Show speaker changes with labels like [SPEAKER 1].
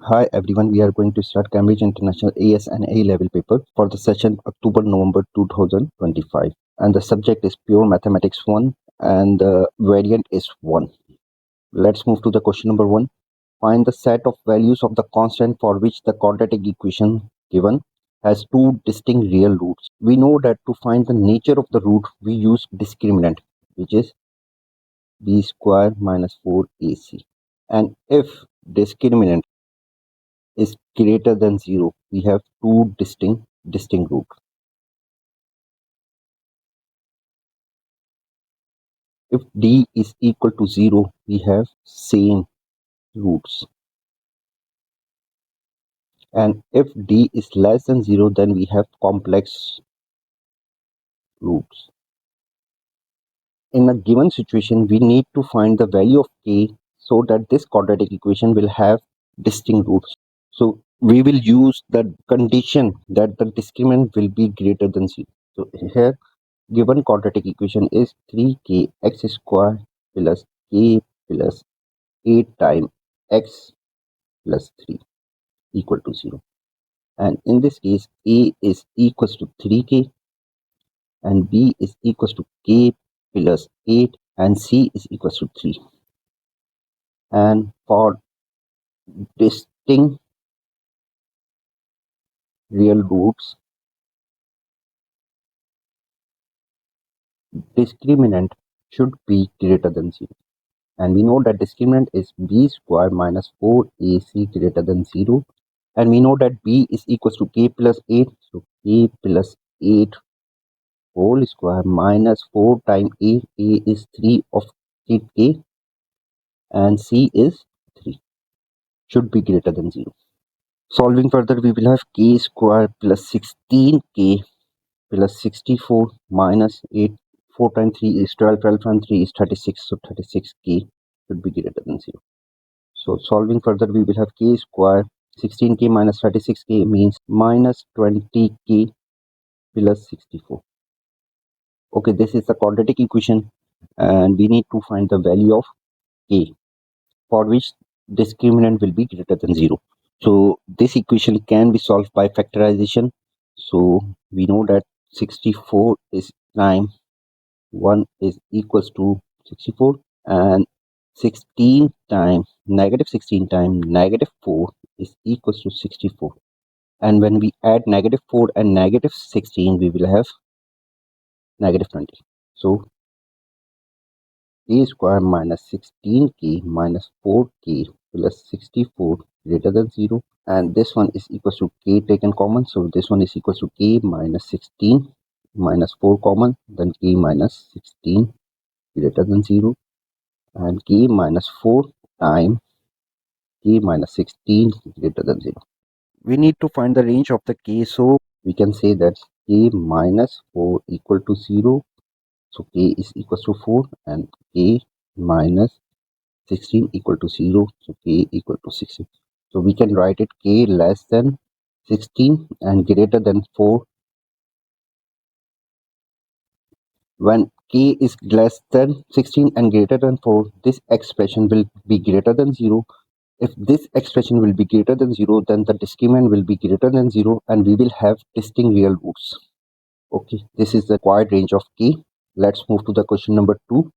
[SPEAKER 1] Hi everyone, we are going to start Cambridge International AS and A level paper for the session October-November 2025, and the subject is pure mathematics 1 and the variant is 1. Let's move to the question number 1. Find the set of values of the constant for which the quadratic equation given has two distinct real roots. We know that to find the nature of the root we use discriminant, which is b square minus 4ac, and if discriminant is greater than 0, we have two distinct roots. If d is equal to 0, we have same roots. And if d is less than 0, then we have complex roots. In a given situation, we need to find the value of k so that this quadratic equation will have distinct roots. So we will use the condition that the discriminant will be greater than 0. So here given quadratic equation is 3k x square plus k plus 8 times x plus 3 equal to 0. And in this case, a is equals to 3k and b is equals to k plus 8 and c is equals to 3. And for distinct real roots, discriminant should be greater than 0. And we know that discriminant is b square minus 4ac greater than 0. And we know that b is equals to k plus 8. So k plus 8 whole square minus 4 times a is 3 of k and c is 3. Should be greater than 0. Solving further, we will have k square plus 16k plus 64 minus 8. 4 times 3 is 12, 12 times 3 is 36, so 36k should be greater than 0. So solving further, we will have k square 16k minus 36k means minus 20k plus 64. Okay, this is the quadratic equation and we need to find the value of k for which discriminant will be greater than 0. So this equation can be solved by factorization. So we know that 64 is times 1 is equals to 64 and 16 times negative 4 is equals to 64. And when we add negative 4 and negative 16, we will have negative 20. So k square minus 16k minus 4k plus 64 greater than 0. And this one is equals to k taken common. So this one is equals to k minus 16 minus 4 common. Then k minus 16 greater than 0. And k minus 4 times k minus 16 greater than 0. We need to find the range of the k. So we can say that k minus 4 equal to 0. So k is equals to 4 and k minus 16 equal to 0. So k equal to 16. So we can write it k less than 16 and greater than 4. When k is less than 16 and greater than 4, this expression will be greater than 0. If this expression will be greater than 0, then the discriminant will be greater than 0 and we will have distinct real roots. Okay, this is the required range of k. Let's move to the question number 2.